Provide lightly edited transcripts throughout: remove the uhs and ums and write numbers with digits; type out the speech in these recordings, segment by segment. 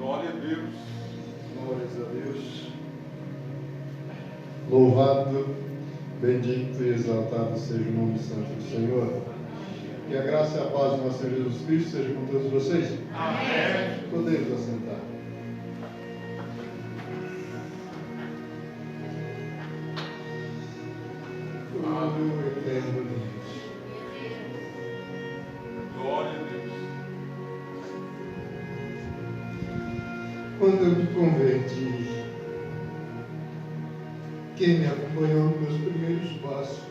Glória a Deus. Glórias a Deus. Louvado, bendito e exaltado seja o nome santo do Senhor. Que a graça e a paz do nosso Senhor Jesus Cristo seja com todos vocês. Amém. Podemos assentar. Oh, eterno Deus. Glória a Deus. Quando eu me converti, quem me acompanhou nos meus primeiros passos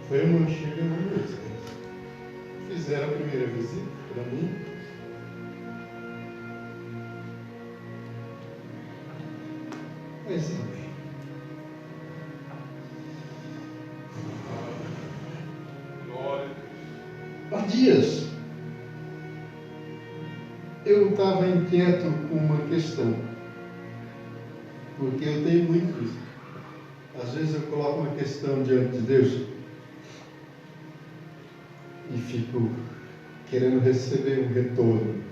foi uma antiga música. Fizeram a primeira visita para mim. Mas amém. Glória a Deus. Há dias eu estava inquieto com uma questão, porque eu tenho muito isso. Às vezes eu coloco uma questão diante de Deus e fico querendo receber um retorno.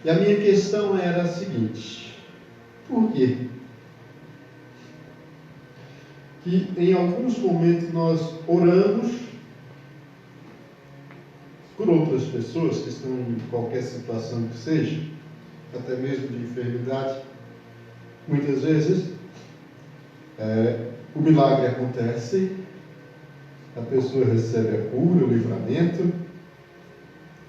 E a minha questão era a seguinte: por quê? Que em alguns momentos nós oramos por outras pessoas que estão em qualquer situação que seja, até mesmo de enfermidade. Muitas vezes o milagre acontece, a pessoa recebe a cura, o livramento,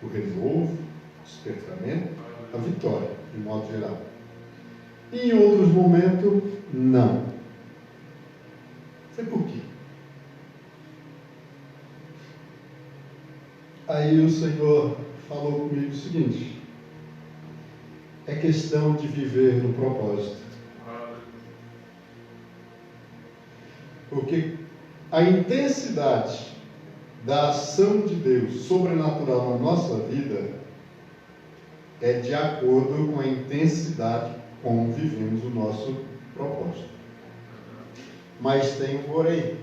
o renovo, o despertamento, a vitória, de modo geral. E em outros momentos, não. Sei por quê. Aí o Senhor falou comigo o seguinte: é questão de viver no propósito. Porque a intensidade da ação de Deus sobrenatural na nossa vida é de acordo com a intensidade como vivemos o nosso propósito. Mas tem um porém.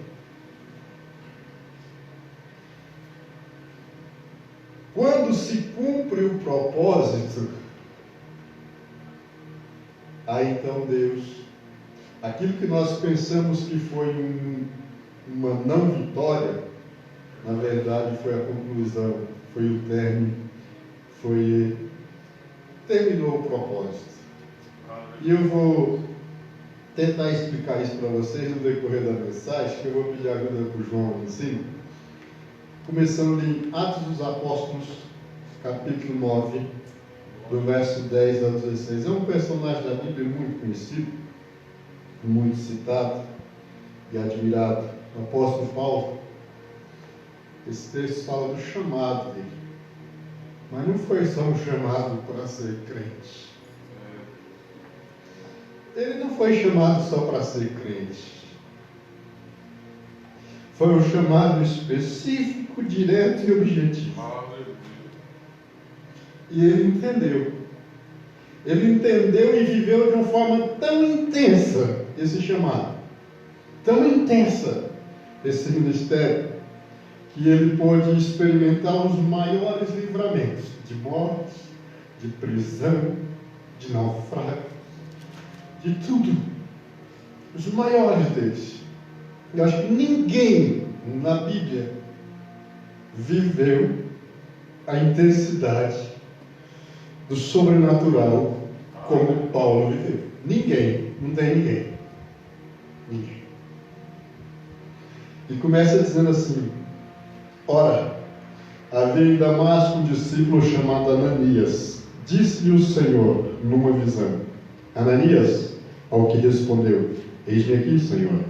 Quando se cumpre o propósito, aí então Deus, aquilo que nós pensamos que foi uma não vitória, na verdade foi a conclusão, foi o término, terminou o propósito. E eu vou tentar explicar isso para vocês no decorrer da mensagem, que eu vou pedir ajuda para o João aqui em cima. Começando em Atos dos Apóstolos, capítulo 9, do verso 10 ao 16. É um personagem da Bíblia muito conhecido, muito citado e admirado. O apóstolo Paulo, esse texto fala do chamado dele. Mas não foi só um chamado para ser crente. Ele não foi chamado só para ser crente. Foi um chamado específico, direto e objetivo. E ele entendeu. Ele entendeu e viveu de uma forma tão intensa esse chamado, tão intensa esse ministério, que ele pôde experimentar os maiores livramentos de morte, de prisão, de naufrágio, de tudo. Os maiores deles. Eu acho que ninguém na Bíblia viveu a intensidade do sobrenatural como Paulo viveu. Ninguém, não tem ninguém. Ninguém. E começa dizendo assim: ora, havia em Damasco um discípulo chamado Ananias. Disse-lhe o Senhor numa visão: Ananias, ao que respondeu: eis-me aqui, Senhor.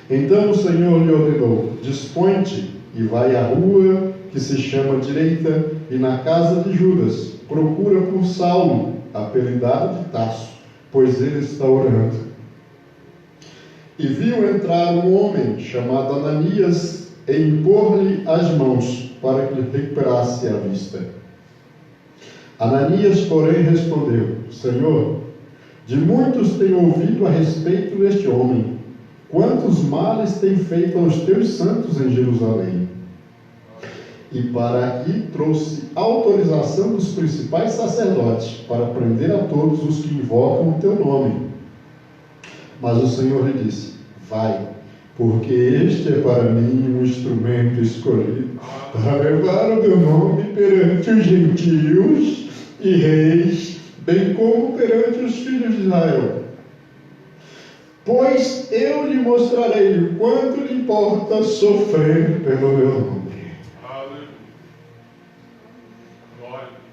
Então o Senhor lhe ordenou: dispõe-te e vai à rua que se chama Direita, e na casa de Judas procura por Saulo, apelidado de Tarso, pois ele está orando. E viu entrar um homem chamado Ananias e impor-lhe as mãos para que lhe recuperasse a vista. Ananias, porém, respondeu: Senhor, de muitos tenho ouvido a respeito deste homem. Quantos males tem feito aos teus santos em Jerusalém? E para aqui trouxe autorização dos principais sacerdotes para prender a todos os que invocam o teu nome. Mas o Senhor lhe disse: vai, porque este é para mim um instrumento escolhido para levar o meu nome perante os gentios e reis, bem como perante os filhos de Israel. Pois eu lhe mostrarei o quanto lhe importa sofrer pelo meu nome.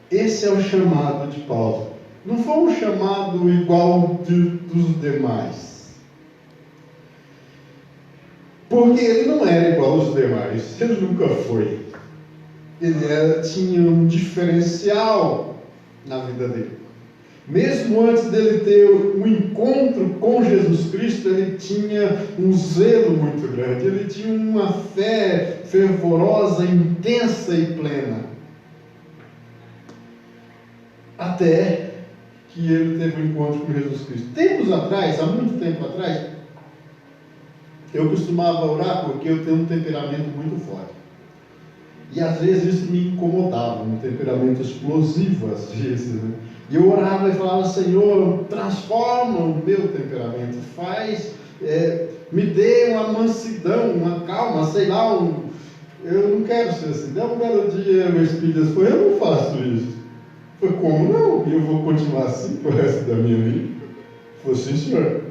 Esse é o chamado de Paulo. Não foi um chamado igual dos demais. Porque ele não era igual aos demais. Ele nunca foi. Ele tinha um diferencial na vida dele. Mesmo antes dele ter um encontro com Jesus Cristo, ele tinha um zelo muito grande. Ele tinha uma fé fervorosa, intensa e plena. Até que ele teve um encontro com Jesus Cristo. Tempos atrás, há muito tempo atrás, eu costumava orar porque eu tenho um temperamento muito forte. E às vezes isso me incomodava, um temperamento explosivo às vezes, né? E eu orava e falava: Senhor, transforma o meu temperamento, me dê uma mansidão, uma calma, sei lá, eu não quero ser assim. Daí um belo dia o Espírito Santo falou: eu não faço isso. Foi como não? E eu vou continuar assim pro resto da minha vida? Falei: sim, senhor.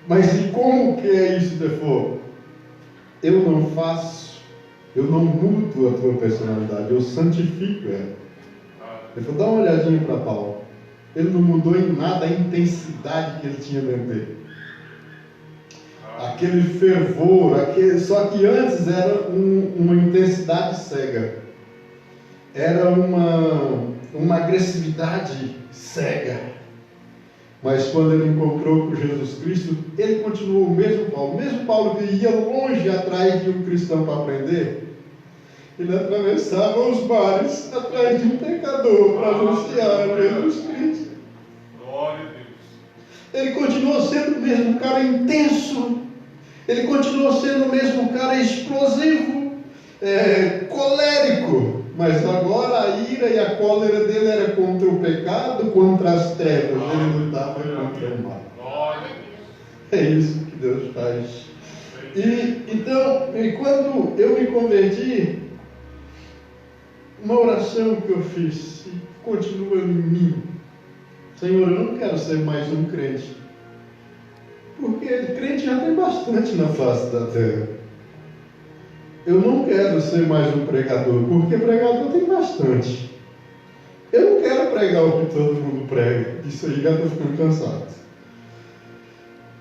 Mas e como que é isso, Defo? Eu não faço, eu não mudo a tua personalidade, eu santifico ela. Ele falou: dá uma olhadinha para Paulo. Ele não mudou em nada a intensidade que ele tinha dentro dele. Aquele fervor, só que antes era uma intensidade cega. Era uma agressividade cega. Mas quando ele encontrou com Jesus Cristo, ele continuou o mesmo Paulo que ia longe atrás de um cristão para aprender. Ele atravessava os mares atrás de um pecador para anunciar Jesus Cristo. Glória a Deus. Ele continuou sendo o mesmo cara intenso. Ele continuou sendo o mesmo cara explosivo, colérico. Mas agora a ira e a cólera dele era contra o pecado, contra as trevas. Ele lutava contra o mal. Glória a Deus. É isso que Deus faz. E quando eu me converti, uma oração que eu fiz e continua em mim: Senhor, eu não quero ser mais um crente, porque crente já tem bastante na face da terra. Eu não quero ser mais um pregador, porque pregador tem bastante. Eu não quero pregar o que todo mundo prega. Isso aí já estou ficando cansado.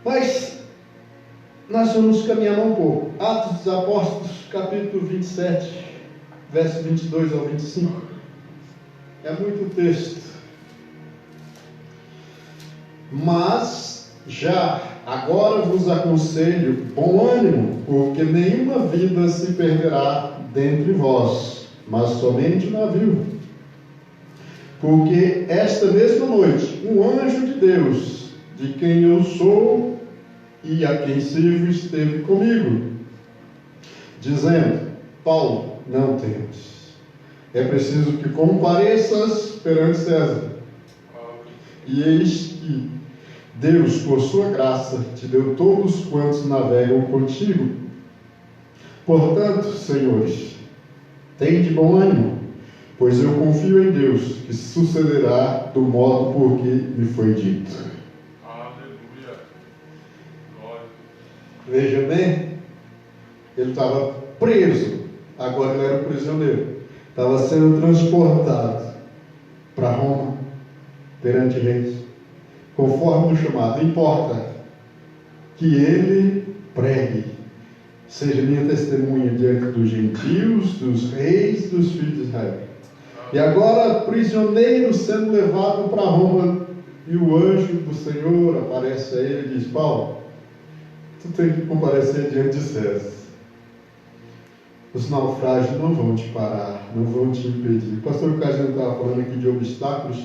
Mas nós vamos caminhar um pouco. Atos dos Apóstolos, capítulo 27, verso 22 ao 25. É muito texto. Mas já agora vos aconselho bom ânimo, porque nenhuma vida se perderá dentre vós, mas somente o navio. Porque esta mesma noite um anjo de Deus, de quem eu sou e a quem sirvo, esteve comigo, dizendo: Paulo, não temas, é preciso que compareças perante César. E eis que Deus, por sua graça, te deu todos quantos navegam contigo. Portanto, senhores, tende bom ânimo, pois eu confio em Deus, que sucederá do modo por que me foi dito. Aleluia. Glória. Veja bem, ele estava preso, agora ele era prisioneiro, estava sendo transportado para Roma, perante reis. Conforme o chamado, importa que ele pregue, seja minha testemunha diante dos gentios, dos reis, dos filhos de Israel. E agora, prisioneiro sendo levado para Roma, e o anjo do Senhor aparece a ele e diz: Paulo, tu tem que comparecer diante de César. Os naufrágios não vão te parar, não vão te impedir. O pastor Cajano estava falando aqui de obstáculos,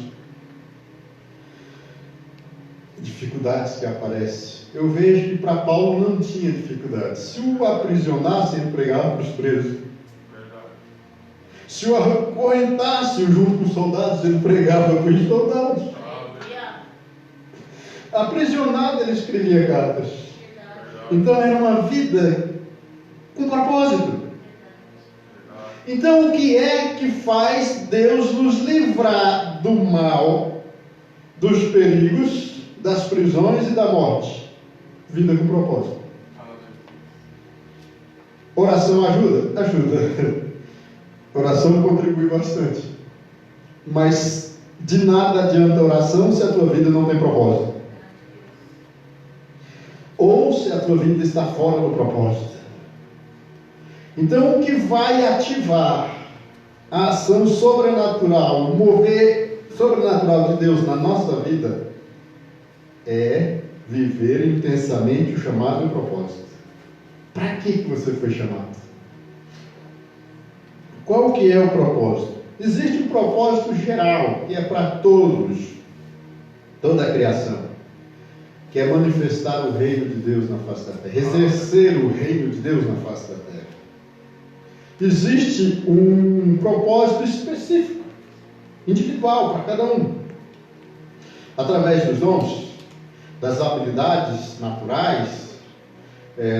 dificuldades que aparecem. Eu vejo que para Paulo não tinha dificuldades. Se o aprisionassem, ele pregava para os presos. Se o acorrentasse junto com os soldados, ele pregava com os soldados. Aprisionado, ele escrevia cartas. Então era uma vida com propósito. Então o que é que faz Deus nos livrar do mal, dos perigos, das prisões e da morte? Vida com propósito. Oração ajuda? Ajuda. Oração contribui bastante. Mas de nada adianta a oração se a tua vida não tem propósito. Ou se a tua vida está fora do propósito. Então o que vai ativar a ação sobrenatural, o mover sobrenatural de Deus na nossa vida é viver intensamente o chamado e o propósito. Para que você foi chamado? Qual que é o propósito? Existe um propósito geral, que é para todos, toda a criação, que é manifestar o reino de Deus na face da terra, exercer o reino de Deus na face da terra. Existe um propósito específico, individual para cada um, através dos dons, das habilidades naturais,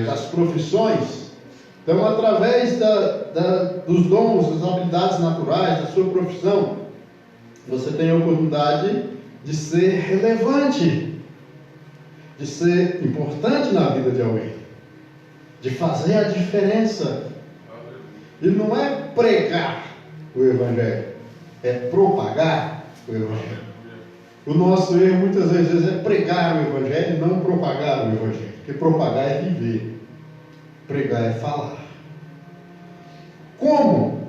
das profissões. Então, através dos dons, das habilidades naturais, da sua profissão, você tem a oportunidade de ser relevante, de ser importante na vida de alguém, de fazer a diferença. E não é pregar o Evangelho, é propagar o Evangelho. O nosso erro muitas vezes é pregar o Evangelho e não propagar o Evangelho. Porque propagar é viver, pregar é falar. Como?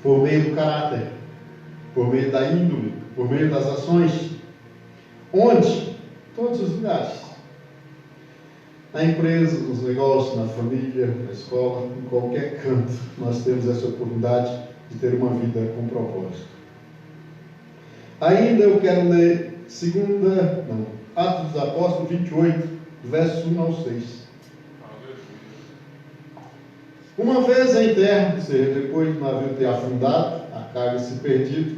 Por meio do caráter, por meio da índole, por meio das ações. Onde? Todos os lugares. Na empresa, nos negócios, na família, na escola, em qualquer canto, nós temos essa oportunidade de ter uma vida com propósito. Ainda eu quero ler Atos dos Apóstolos 28, versos 1 ao 6. Uma vez em terra, ou seja, depois do navio ter afundado, a carga se perdido,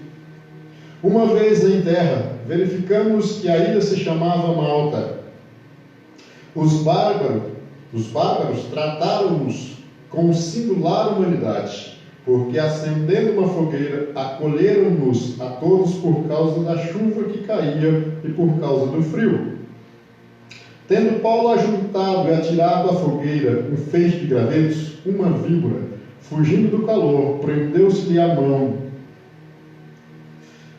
uma vez em terra, verificamos que a ilha se chamava Malta. Os bárbaros trataram-nos com singular humanidade, porque acendendo uma fogueira, acolheram-nos a todos por causa da chuva que caía e por causa do frio. Tendo Paulo ajuntado e atirado à fogueira um feixe de gravetos, uma víbora, fugindo do calor, prendeu-se-lhe a mão.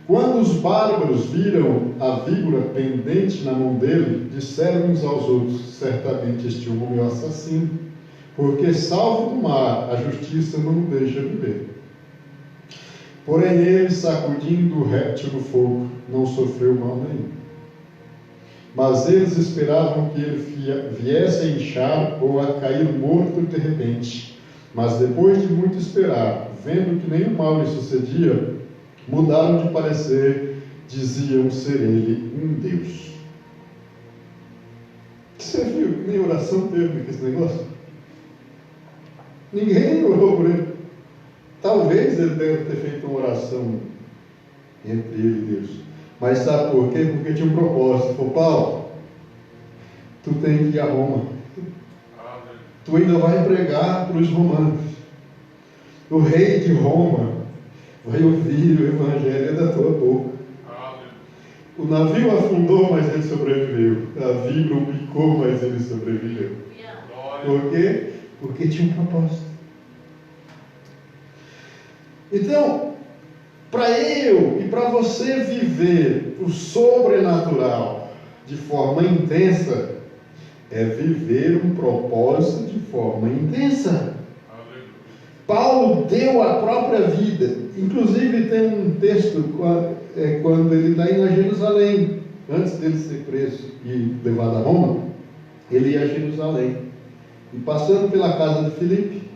Quando os bárbaros viram a víbora pendente na mão dele, disseram uns aos outros: certamente este homem é o assassino, porque salvo do mar, a justiça não o deixa viver. Porém ele, sacudindo o réptil do fogo, não sofreu mal nenhum. Mas eles esperavam que ele viesse a inchar ou a cair morto de repente. Mas depois de muito esperar, vendo que nenhum mal lhe sucedia, mudaram de parecer, diziam ser ele um Deus. Você viu que nem oração teve esse negócio? Ninguém orou por ele. Talvez ele deve ter feito uma oração entre ele e Deus. Mas sabe por quê? Porque tinha um propósito. Falou: Paulo, tu tem que ir a Roma. Tu ainda vai pregar para os romanos. O rei de Roma vai ouvir o Evangelho da tua boca. O navio afundou, mas ele sobreviveu. A víbora picou, mas ele sobreviveu. Por quê? Porque tinha um propósito. Então, para eu e para você viver o sobrenatural de forma intensa, é viver um propósito de forma intensa. Paulo deu a própria vida. Inclusive tem um texto quando ele está indo a Jerusalém, antes dele ser preso e levado a Roma, ele ia a Jerusalém. E passando pela casa de Filipe,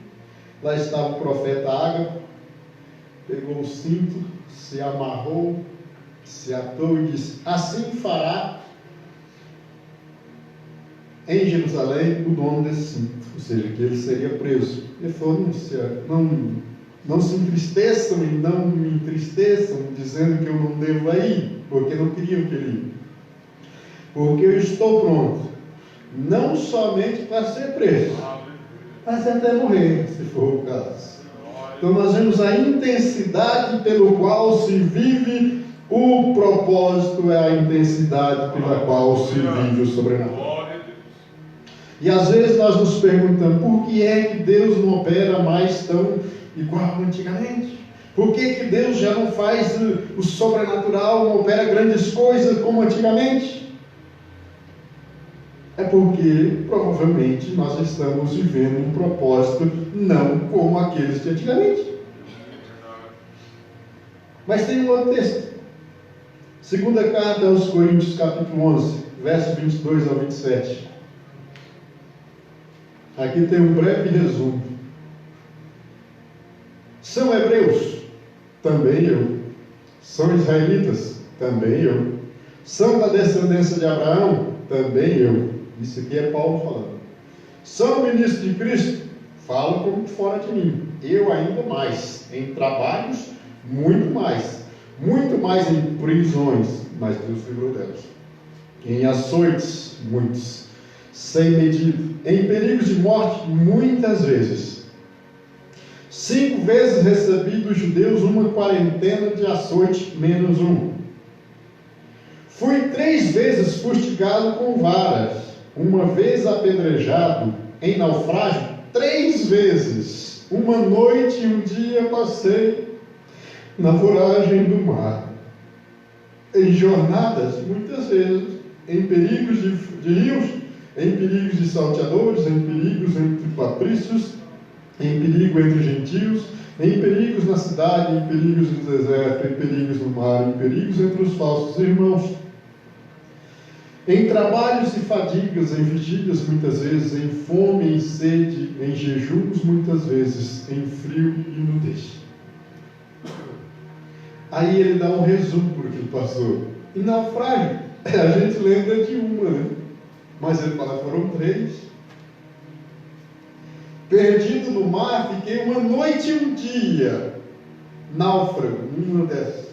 lá estava o profeta Ágabo, pegou o cinto, se amarrou, se atou e disse: assim fará em Jerusalém o dono desse cinto. Ou seja, que ele seria preso. Ele falou: Não se entristeçam e não me entristeçam, dizendo que eu não devo ir, porque não queriam que ele ia. Porque eu estou pronto, não somente para ser preso, mas até morrer, se for o caso. Então nós vemos a intensidade pelo qual se vive o propósito, é a intensidade pela qual se vive o sobrenatural. E às vezes nós nos perguntamos, por que é que Deus não opera mais tão igual antigamente? Por que Deus já não faz o sobrenatural, não opera grandes coisas como antigamente? É porque provavelmente nós estamos vivendo um propósito não como aqueles de antigamente. Mas tem um outro texto. Segunda carta aos Coríntios, capítulo 11, versos 22 ao 27. Aqui tem um breve resumo. São hebreus? Também eu. São israelitas? Também eu. São da descendência de Abraão? Também eu. Isso aqui é Paulo falando. São ministros de Cristo? Falo como fora de mim. Eu ainda mais. Em trabalhos, muito mais. Muito mais em prisões, mas Deus livrou delas. Em açoites, muitos. Sem medida. Em perigos de morte, muitas vezes. 5 vezes recebi dos judeus uma quarentena de açoite, menos um. Fui 3 vezes fustigado com varas. Uma vez apedrejado em naufrágio, 3 vezes. Uma noite e um dia passei na voragem do mar. Em jornadas, muitas vezes. Em perigos de rios, em perigos de salteadores, em perigos entre patrícios, em perigo entre gentios, em perigos na cidade, em perigos no deserto, em perigos no mar, em perigos entre os falsos irmãos. Em trabalhos e fadigas, em vigílias muitas vezes, em fome, em sede, em jejuns muitas vezes, em frio e nudez. Aí ele dá um resumo por que ele passou. Em naufrágio, a gente lembra de uma, né? Mas ele fala, foram 3. Perdido no mar, fiquei uma noite e um dia. Náufrago, uma dessas.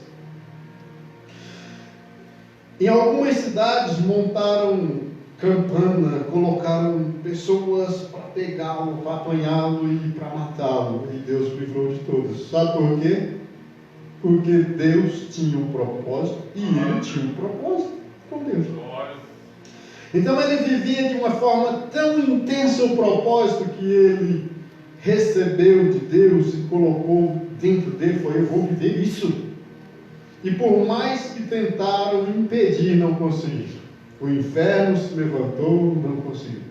Em algumas cidades montaram campana, colocaram pessoas para pegá-lo, para apanhá-lo e para matá-lo. E Deus livrou de todas. Sabe por quê? Porque Deus tinha um propósito e ele tinha um propósito com Deus. Então ele vivia de uma forma tão intensa o propósito que ele recebeu de Deus e colocou dentro dele, foi, eu vou viver isso. E por mais que tentaram impedir, não conseguiram. O inferno se levantou, não conseguiu.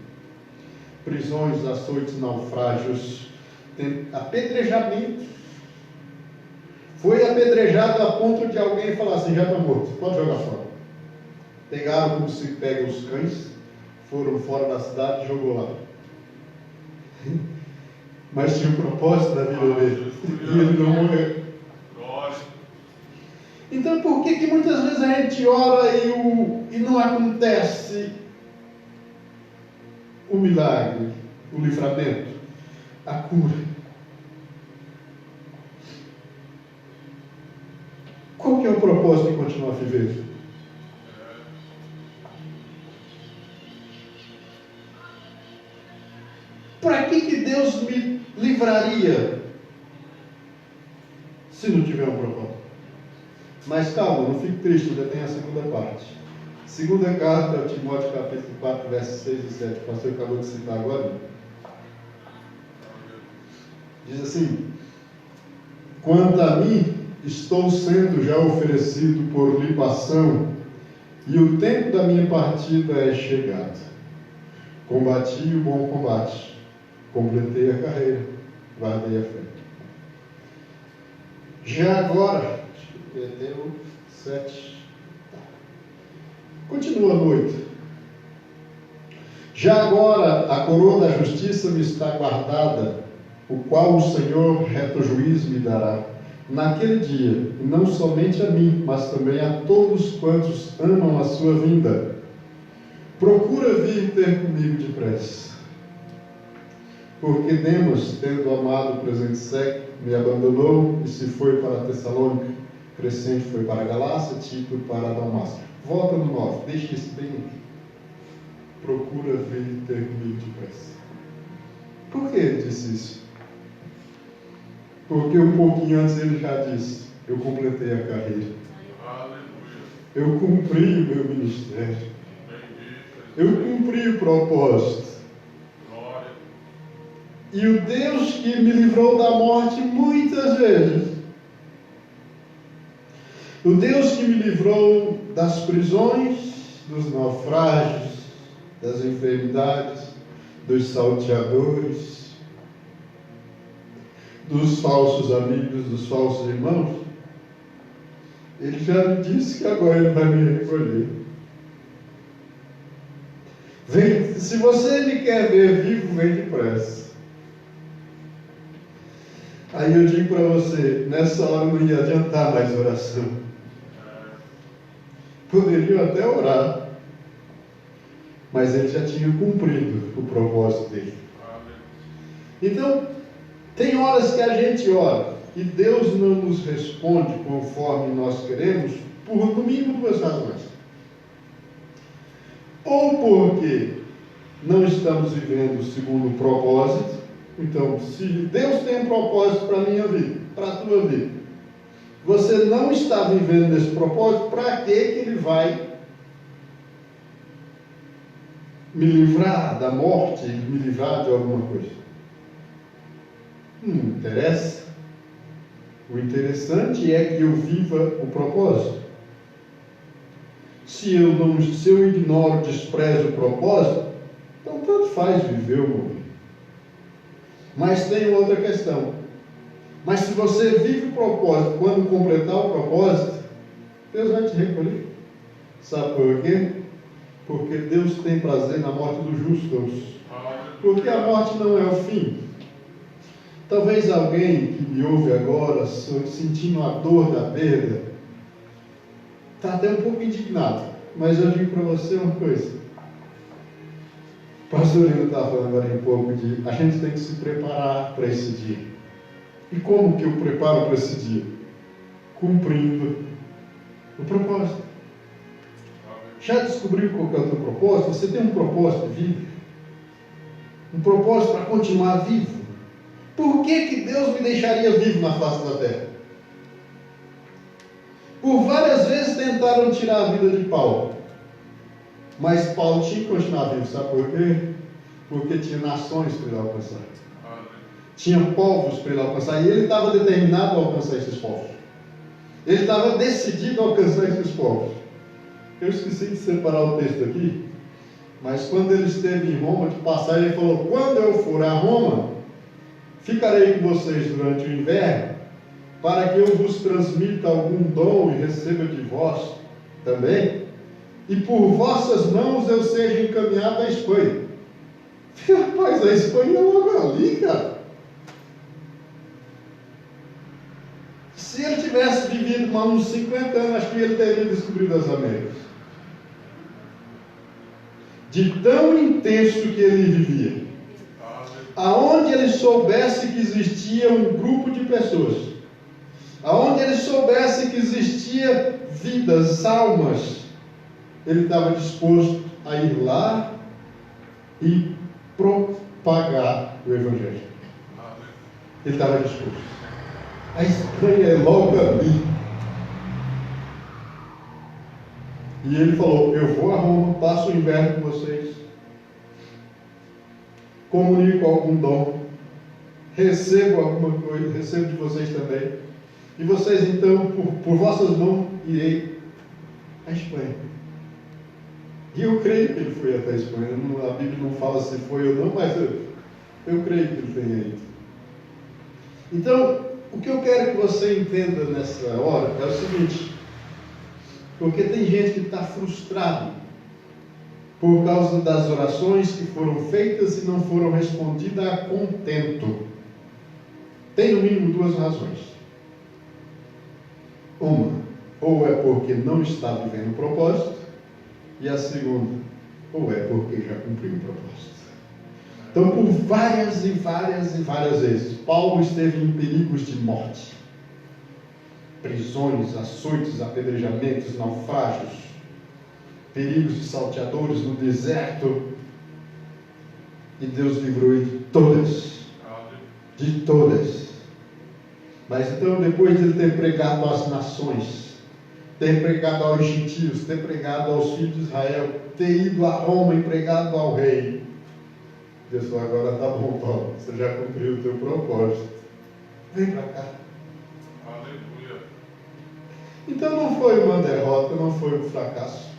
Prisões, açoites, naufrágios, apedrejamento. Foi apedrejado a ponto de alguém falar assim, já está morto, pode jogar fora. Pegaram como se pega os cães, foram fora da cidade e jogou lá. Mas tinha um propósito na vida dele. E ele não morreu. Então por que muitas vezes a gente ora e não acontece o milagre, o livramento, a cura? Qual que é o propósito de continuar vivendo? Para que Deus me livraria se não tiver um propósito? Mas calma, não fique triste, ainda tem a segunda parte. Segunda carta a Timóteo, capítulo 4, versos 6 e 7. O pastor acabou de citar agora. Diz assim: quanto a mim, estou sendo já oferecido por libação, e o tempo da minha partida é chegado. Combati o bom combate, completei a carreira, guardei a fé. Já agora, perdeu 7. Continua a noite. Já agora a coroa da justiça me está guardada, o qual o Senhor reto juízo me dará naquele dia, e não somente a mim, mas também a todos quantos amam a sua vinda. Procura vir ter comigo depressa, Porque Demas, tendo amado o presente século, me abandonou e se foi para Tessalônica. Crescente foi para a Galácia, Tito para a Dalmácia. Volta no 9, deixa isso bem aqui. Procura ver e ter comigo depressa. Por que ele disse isso? Porque um pouquinho antes ele já disse: eu completei a carreira. Aleluia. Eu cumpri o meu ministério. Bendito. Eu cumpri o propósito. Glória. E o Deus que me livrou da morte muitas vezes, o Deus que me livrou das prisões, dos naufrágios, das enfermidades, dos salteadores, dos falsos amigos, dos falsos irmãos, ele já me disse que agora ele vai me recolher. Vem, se você me quer ver vivo, vem depressa. Aí eu digo para você, nessa hora não ia adiantar mais oração. Poderiam até orar, mas ele já tinha cumprido o propósito dele. Então, tem horas que a gente ora e Deus não nos responde conforme nós queremos, por no mínimo duas razões. Ou porque não estamos vivendo segundo o propósito. Então, se Deus tem um propósito para a minha vida, para a tua vida, você não está vivendo esse propósito, para que Ele vai me livrar da morte, me livrar de alguma coisa? Não interessa. O interessante é que eu viva o propósito. Se eu ignoro, desprezo o propósito, então tanto faz viver ou morrer. Mas tem outra questão. Mas se você vive o propósito, quando completar o propósito, Deus vai te recolher. Sabe por quê? Porque Deus tem prazer na morte dos justos. Porque a morte não é o fim. Talvez alguém que me ouve agora, sentindo a dor da perda, está até um pouco indignado. Mas eu digo para você uma coisa. O pastor Lino estava falando agora um pouco de a gente tem que se preparar para esse dia. E como que eu preparo para esse dia? Cumprindo o propósito. Já descobriu qual é o teu propósito? Você tem um propósito de vida? Um propósito para continuar vivo? Por que Deus me deixaria vivo na face da terra? Por várias vezes tentaram tirar a vida de Paulo. Mas Paulo tinha que continuar vivo. Sabe por quê? Porque tinha nações para ele alcançar. Tinha povos para ele alcançar. E ele estava determinado a alcançar esses povos. Ele estava decidido a alcançar esses povos. Eu esqueci de separar o texto aqui. Mas quando ele esteve em Roma, de passar, ele falou: quando eu for a Roma, ficarei com vocês durante o inverno, para que eu vos transmita algum dom e receba de vós também, e por vossas mãos eu seja encaminhado à Espanha. Rapaz, a Espanha é logo ali, cara. Se ele tivesse vivido uns 50 anos, acho que ele teria descobrido as Américas. De tão intenso que ele vivia. Aonde ele soubesse que existia um grupo de pessoas, aonde ele soubesse que existia vidas, almas, ele estava disposto a ir lá e propagar o Evangelho. Ele estava disposto. A Espanha é logo ali. E ele falou: eu vou a Roma, passo o inverno com vocês, comunico algum dom, recebo alguma coisa, recebo de vocês também, e vocês então, por vossas mãos, irei à Espanha. E eu creio que ele foi até a Espanha. A Bíblia não fala se foi ou não, mas eu creio que ele tenha ido. Então, o que eu quero que você entenda nessa hora é o seguinte: porque tem gente que está frustrado por causa das orações que foram feitas e não foram respondidas a contento. Tem no mínimo duas razões. Uma, ou é porque não está vivendo o propósito, e a segunda, ou é porque já cumpriu o propósito. Então, por várias vezes, Paulo esteve em perigos de morte. Prisões, açoites, apedrejamentos, naufrágios, perigos de salteadores no deserto. E Deus livrou ele de todas. De todas. Mas então, depois de ele ter pregado às nações, ter pregado aos gentios, ter pregado aos filhos de Israel, ter ido a Roma e pregado ao rei, Deus falou: agora está bom, Paulo, você já cumpriu o teu propósito. Vem para cá. Aleluia. Então não foi uma derrota, não foi um fracasso.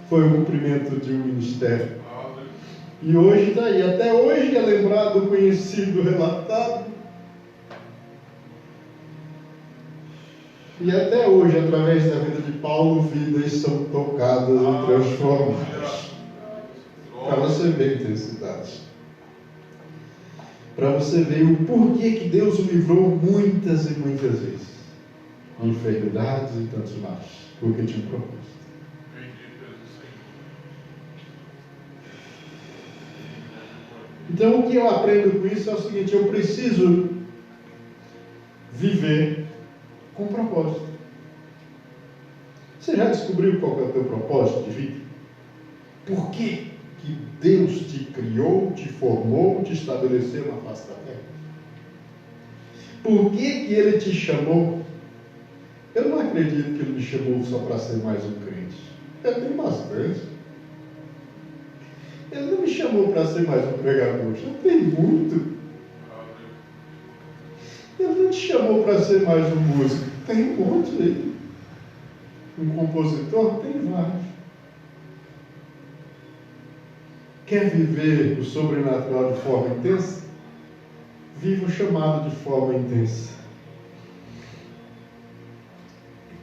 Foi o cumprimento de um ministério. Aleluia. E hoje está aí. Até hoje é lembrado, conhecido, relatado. E até hoje, através da vida de Paulo, vidas são tocadas e transformadas. Para você ver a intensidade. Para você ver o porquê que Deus o livrou muitas e muitas vezes. Enfermidades e tantos males. Porque tinha um propósito. Então, o que eu aprendo com isso é o seguinte: eu preciso viver com propósito. Você já descobriu qual é o teu propósito de vida? Por que Deus te criou, te formou, te estabeleceu na face da terra? Por que Ele te chamou? Eu não acredito que Ele me chamou só para ser mais um crente. Eu tenho bastante. Ele não me chamou para ser mais um pregador. Já tem muito. Ele não te chamou para ser mais um músico. Tem um monte aí. Um compositor? Tem vários. Quer viver o sobrenatural de forma intensa? Viva o chamado de forma intensa.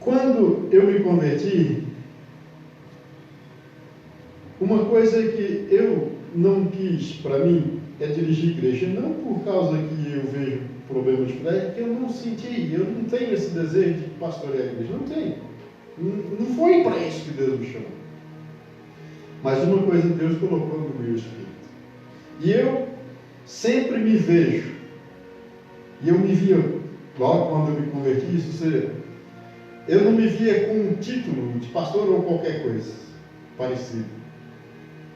Quando eu me converti, uma coisa que eu não quis para mim é dirigir igreja. Não por causa que eu vejo problemas por aí, porque eu não senti, eu não tenho esse desejo de pastorear a igreja. Não tenho. Não foi para isso que Deus me chamou. Mas uma coisa Deus colocou no meu espírito. E eu sempre me vejo. E eu me via, logo quando eu me converti, isso seria, eu não me via com um título de pastor ou qualquer coisa parecido.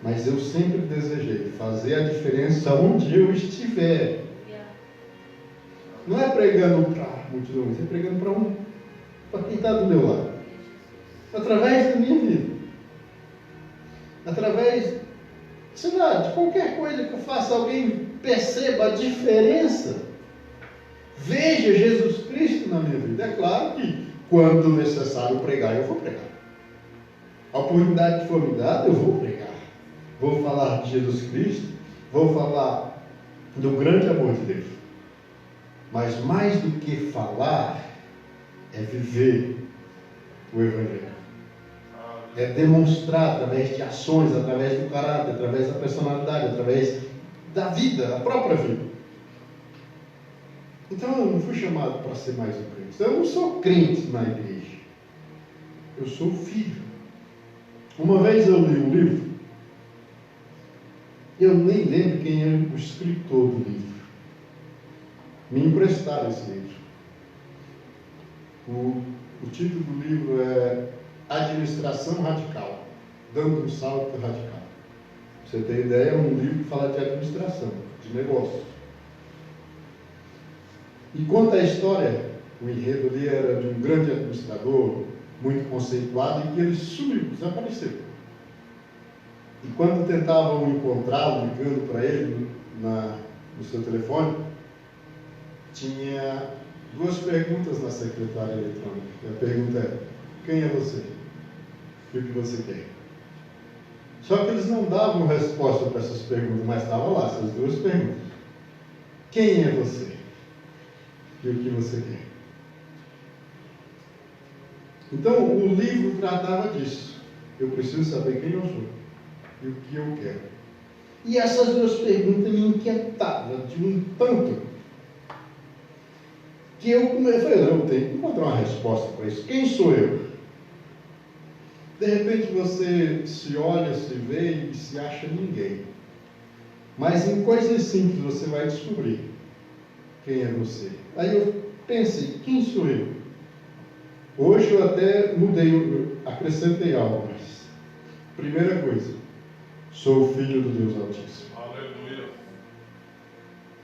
Mas eu sempre desejei fazer a diferença onde eu estiver. Não é pregando para multidões, é pregando para quem está do meu lado. Através da minha vida. Através, sei lá, de qualquer coisa que eu faça, alguém perceba a diferença. Veja Jesus Cristo na minha vida. É claro que quando necessário pregar, eu vou pregar. A oportunidade que for me dada, eu vou pregar. Vou falar de Jesus Cristo, vou falar do grande amor de Deus. Mas mais do que falar, é viver o Evangelho. É demonstrar através de ações, através do caráter, através da personalidade, através da vida, a própria vida. Então eu não fui chamado para ser mais um crente. Eu não sou crente na igreja. Eu sou filho. Uma vez eu li um livro, eu nem lembro quem é o escritor do livro. Me emprestaram esse livro. O título do livro é Administração Radical, dando um salto radical. Pra você ter ideia, é um livro que fala de administração, de negócio. E conta a história, o enredo ali era de um grande administrador, muito conceituado, e que ele sumiu, desapareceu. E quando tentavam encontrá-lo, ligando para ele no seu telefone, tinha duas perguntas na secretária eletrônica. E a pergunta é: quem é você? E o que você quer? Só que eles não davam resposta para essas perguntas, mas estavam lá, essas duas perguntas. Quem é você? E o que você quer? Então, o livro tratava disso. Eu preciso saber quem eu sou e o que eu quero. E essas duas perguntas me inquietavam de um tanto que eu falei: não, eu tenho que encontrar uma resposta para isso. Quem sou eu? De repente você se olha, se vê e se acha ninguém. Mas em coisas simples você vai descobrir quem é você. Aí eu pensei, quem sou eu? Hoje eu até mudei, acrescentei algo, mas primeira coisa, sou o filho do Deus Altíssimo. Aleluia.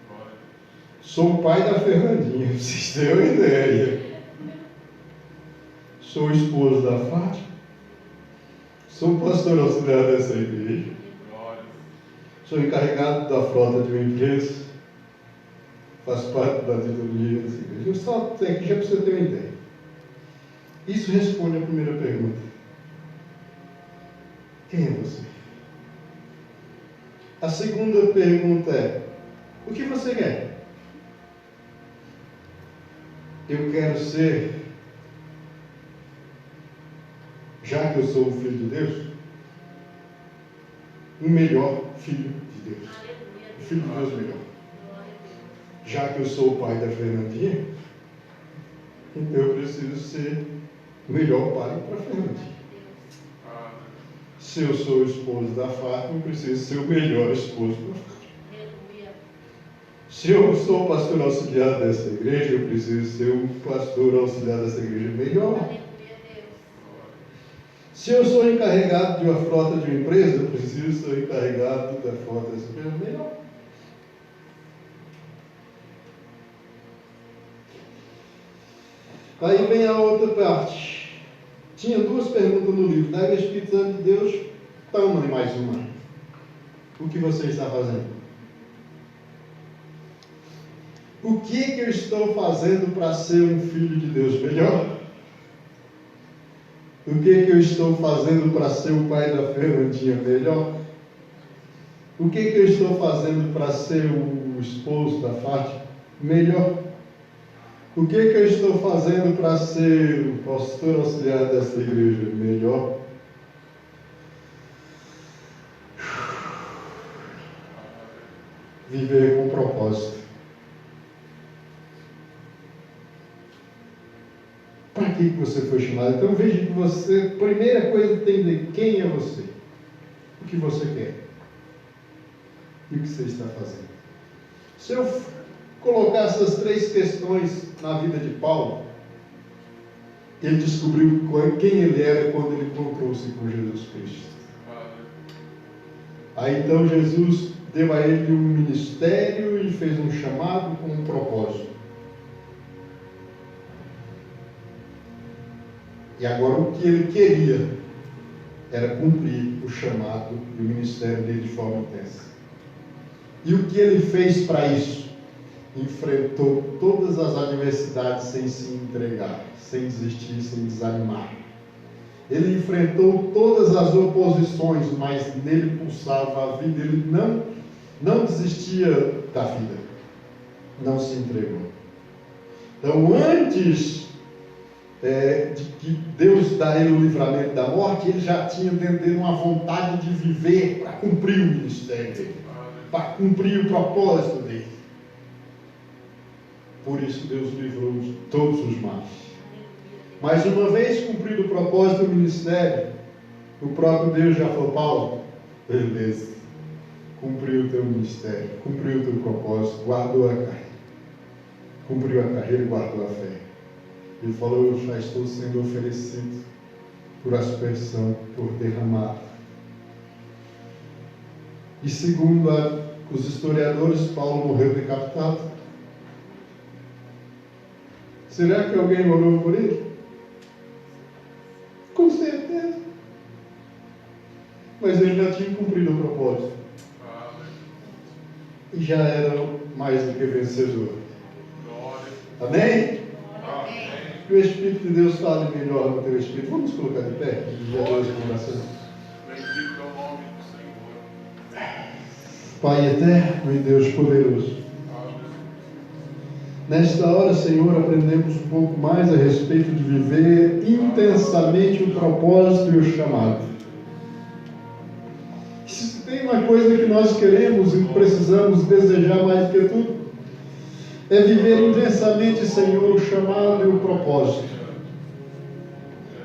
Glória. Sou o pai da Fernandinha, pra vocês terem uma ideia. Sou o esposo da Fátima. Sou o pastor auxiliar dessa igreja. Glória. Sou encarregado da frota de uma empresa. Faço parte da diretoria dessa igreja. Eu só tenho aqui já para você ter uma ideia. Isso responde à primeira pergunta. Quem é você? A segunda pergunta é: o que você quer? Eu quero ser, já que eu sou o filho de Deus, um melhor filho de Deus. Um filho de Deus melhor. Já que eu sou o pai da Fernandinha, então eu preciso ser o melhor pai para a Fernandinha. Se eu sou o esposo da Fátima, eu preciso ser o melhor esposo para a Fátima. Se eu sou o pastor auxiliar dessa igreja, eu preciso ser o pastor auxiliar dessa igreja melhor. Se eu sou encarregado de uma frota de uma empresa, eu preciso ser encarregado da frota dessa empresa melhor. Aí vem a outra parte. Tinha duas perguntas no livro. Daí o Espírito Santo de Deus, toma mais uma. O que você está fazendo? O que eu estou fazendo para ser um filho de Deus melhor? O que eu estou fazendo para ser o pai da Fernandinha melhor? O que eu estou fazendo para ser o esposo da Fátima melhor? O que eu estou fazendo para ser o pastor auxiliar dessa igreja melhor? Viver com propósito. Para que você foi chamado? Então veja que você, primeira coisa que tem que entender, quem é você? O que você quer? E o que você está fazendo? Se eu colocar essas três questões na vida de Paulo, ele descobriu quem ele era quando ele encontrou-se com Jesus Cristo. Aí então Jesus deu a ele um ministério e fez um chamado com um propósito. E agora o que ele queria era cumprir o chamado e o ministério dele de forma intensa. E o que ele fez para isso? Enfrentou todas as adversidades sem se entregar, sem desistir, sem desanimar. Ele enfrentou todas as oposições, mas nele pulsava a vida. Ele não desistia da vida, não se entregou. Então, antes de que Deus dar ele o livramento da morte, ele já tinha dentro dele uma vontade de viver para cumprir o ministério dele, para cumprir o propósito dele. Por isso Deus livrou de todos os males. Mas uma vez cumprido o propósito do ministério, o próprio Deus já falou: Paulo, beleza, cumpriu o teu ministério, cumpriu o teu propósito, guardou a carreira, cumpriu a carreira e guardou a fé. Ele falou: eu já estou sendo oferecido por aspersão, por derramado. E segundo os historiadores, Paulo morreu decapitado. Será que alguém orou por ele? Com certeza. Mas ele já tinha cumprido o propósito. E já era mais do que vencedor. Amém? Que o Espírito de Deus fale melhor no teu espírito. Vamos colocar de pé? Dia 2 de oração. Bendito é o nome do Senhor. Pai eterno e Deus poderoso. Nesta hora, Senhor, aprendemos um pouco mais a respeito de viver intensamente o propósito e o chamado. Se tem uma coisa que nós queremos e precisamos desejar mais do que tudo, é viver intensamente, Senhor, o chamado e o propósito.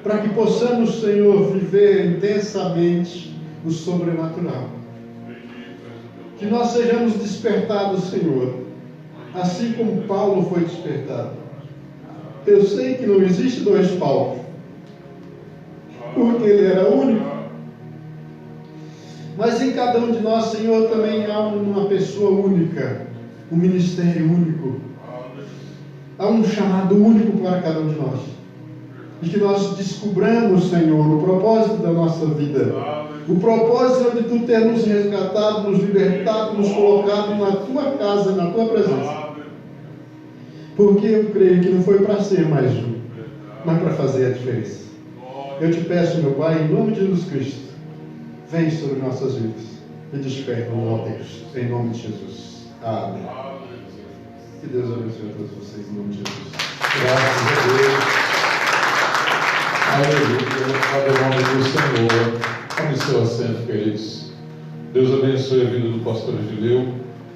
Para que possamos, Senhor, viver intensamente o sobrenatural. Que nós sejamos despertados, Senhor, assim como Paulo foi despertado. Eu sei que não existe dois Paulos, porque ele era único. Mas em cada um de nós, Senhor, também há uma pessoa única, um ministério único. Há um chamado único para cada um de nós. E que nós descubramos, Senhor, o propósito da nossa vida. O propósito de Tu ter nos resgatado, nos libertado, nos colocado na Tua casa, na Tua presença. Porque eu creio que não foi para ser mais um, mas para fazer a diferença. Eu te peço, meu Pai, em nome de Jesus Cristo, vem sobre nossas vidas e desperta-nos, ó Deus, em nome de Jesus. Amém. Que Deus abençoe a todos vocês, em nome de Jesus. Graças a Deus. Aleluia. Padre, em nome do Senhor. Tome seu assento, queridos. Deus abençoe a vida do pastor Agileu.